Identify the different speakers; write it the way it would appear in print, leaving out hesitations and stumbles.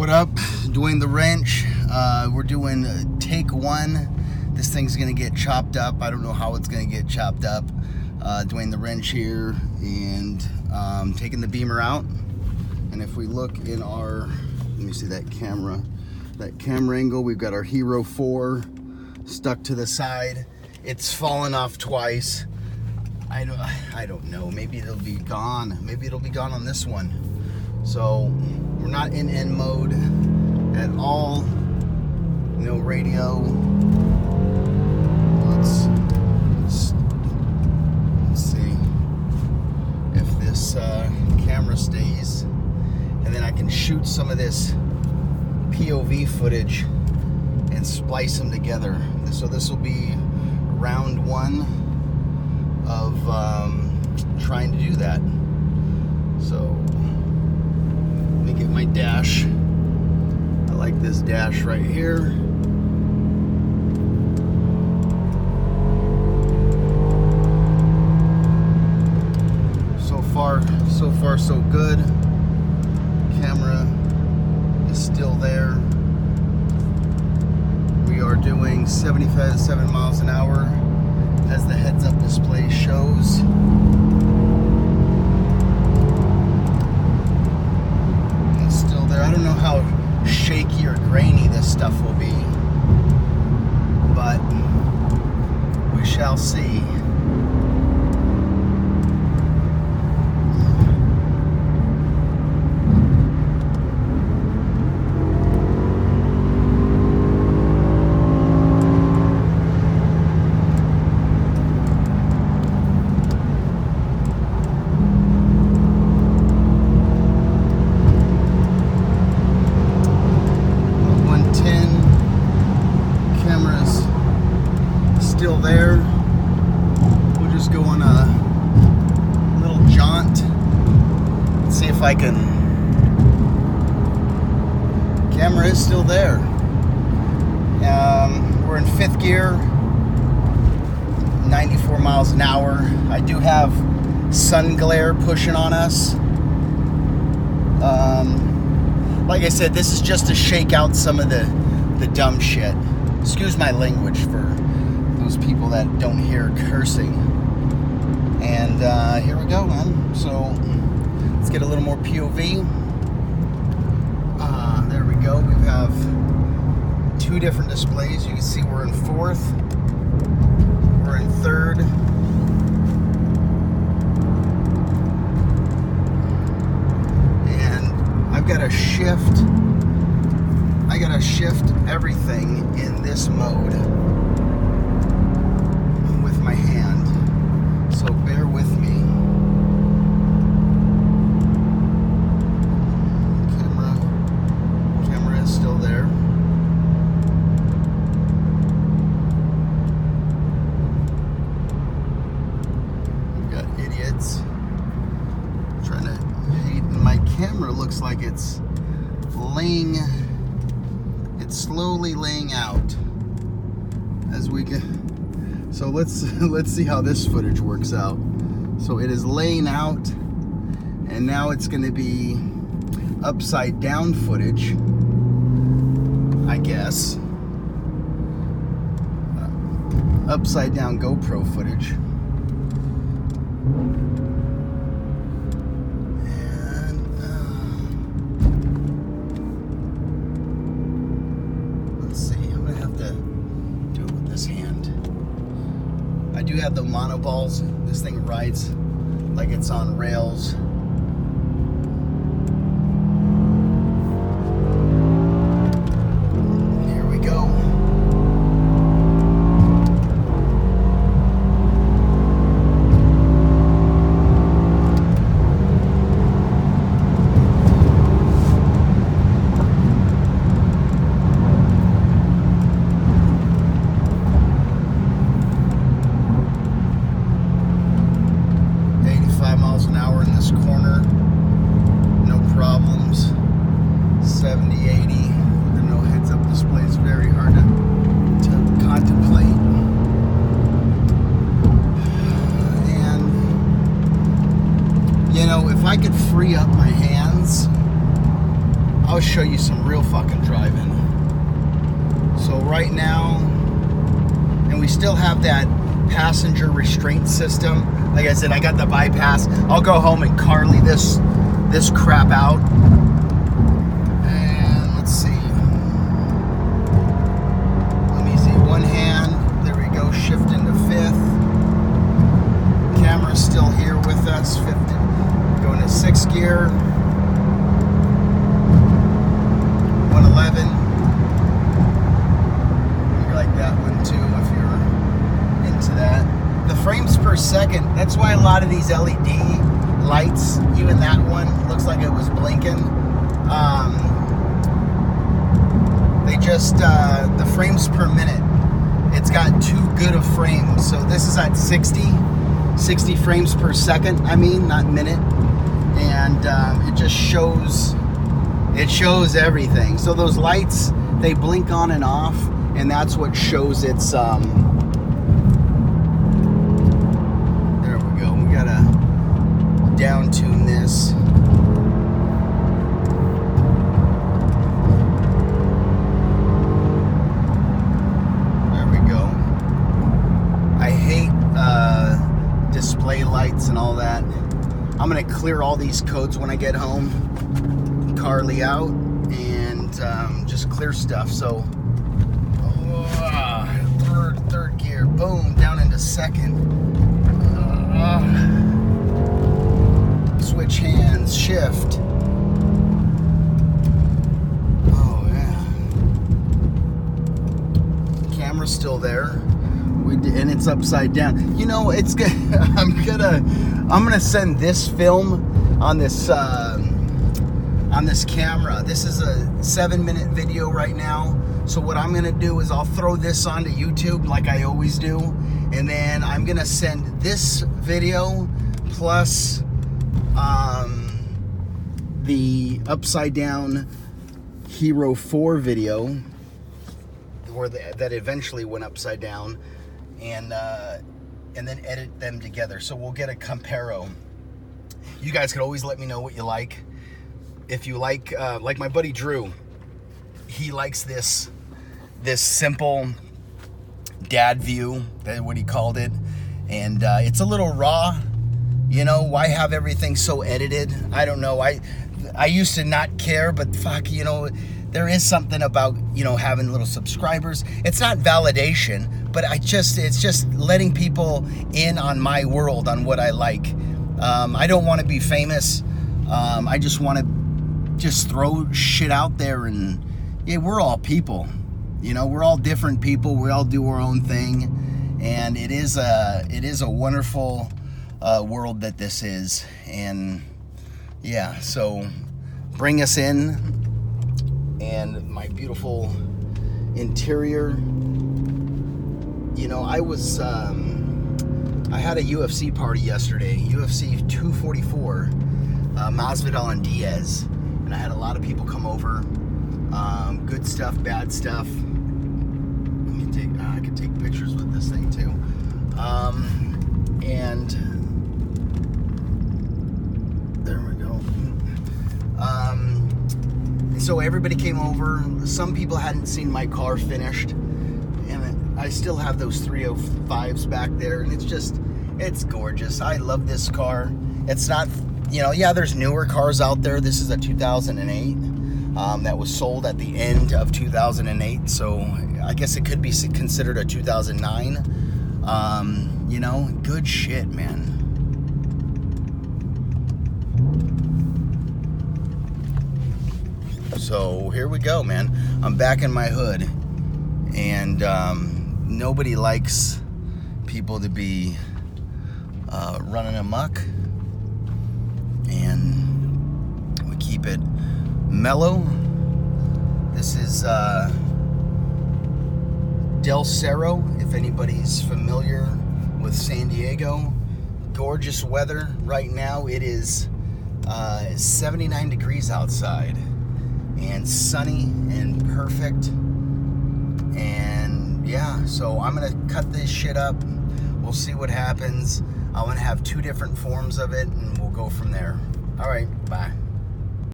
Speaker 1: What up? Duane the wrench. We're doing take one. This thing's gonna get chopped up. I don't know how it's gonna get chopped up. Duane the wrench here, and taking the beamer out. And if we look in our, let me see that camera angle, we've got our Hero 4 stuck to the side. It's fallen off twice. I don't know. Maybe it'll be gone. Maybe it'll be gone on this one. So we're not in N mode at all. No radio. Let's see if this camera stays, and then I can shoot some of this POV footage and splice them together. So this will be round one of trying to do that. So let me get my dash. I like this dash right here. So far so good. Camera is still there. We are doing 77 miles an hour as the heads-up display shows. It's still there. I don't know how shaky or grainy this stuff will be, but we shall see. Still there. We'll just go on a little jaunt. See if I can. Camera is still there. We're in 5th gear, 94 miles an hour. I do have sun glare pushing on us. Like I said, this is just to shake out some of the dumb shit. Excuse my language for those people that don't hear cursing. And here we go, man. So let's get a little more POV. There we go. We have 2 different displays. You can see we're in 4th. We're in 3rd. And I've got to shift. I got to shift everything in this mode with my hand, so bear with me. Camera is still there. We've got idiots trying to hate. My camera looks like it's slowly laying out as we get. So let's see how this footage works out. So it is laying out, and now it's going to be upside down footage, I guess. Upside down GoPro footage. I do have the monoballs. This thing rides like it's on rails. Here we go. Miles an hour in this corner. I'll show you some real fucking driving. So right now, and we still have that passenger restraint system. Like I said, I got the bypass. I'll go home and Carly this crap out. And let's see. Let me see. One hand. There we go. Shift into fifth. Camera's still here with us. Fifth. Going to sixth gear. 111. You like that one too if you're into that. The frames per second, that's why a lot of these LED lights, even that one looks like it was blinking. They just the frames per minute, it's got too good of frames. So this is at 60 frames per second, I mean, not minute. And it just shows everything. So those lights, they blink on and off, and that's what shows its there we go. We gotta down tune this. There we go. I hate display lights and all that. I'm gonna clear all these codes when I get home. Carly out and just clear stuff. So third gear, boom, down into second. Switch hands, shift. Oh yeah. Camera's still there. And it's upside down. You know, it's good. I'm gonna send this film on this camera. This is a 7-minute video right now. So what I'm gonna do is I'll throw this onto YouTube like I always do, and then I'm gonna send this video plus the upside down Hero 4 video where that eventually went upside down, and then edit them together. So we'll get a comparo. You guys could always let me know what you like. If you like my buddy Drew, he likes this simple dad view, that's what he called it, and it's a little raw. You know, why have everything so edited? I don't know. I used to not care, but fuck, you know, there is something about, you know, having little subscribers. It's not validation, but it's just letting people in on my world, on what I like. I don't want to be famous. I just want to just throw shit out there, and yeah, we're all people. You know, we're all different people. We all do our own thing, and it is a wonderful world that this is. And yeah, so bring us in, and my beautiful interior. You know, I had a UFC party yesterday, UFC 244, Masvidal and Diaz, and I had a lot of people come over. Good stuff, bad stuff. Let me take, I could take pictures with this thing too. And there we go. So everybody came over. Some people hadn't seen my car finished, and I still have those 305s back there, and it's gorgeous. I love this car. It's not, you know, yeah, there's newer cars out there. This is a 2008 that was sold at the end of 2008, so I guess it could be considered a 2009. You know, good shit, man. So here we go, man. I'm back in my hood, and nobody likes people to be running amok, and we keep it mellow. This is Del Cerro, if anybody's familiar with San Diego. Gorgeous weather right now. It is 79 degrees outside, and sunny and perfect. And yeah, so I'm gonna cut this shit up. We'll see what happens. I'm gonna have 2 different forms of it, and we'll go from there. All right, bye.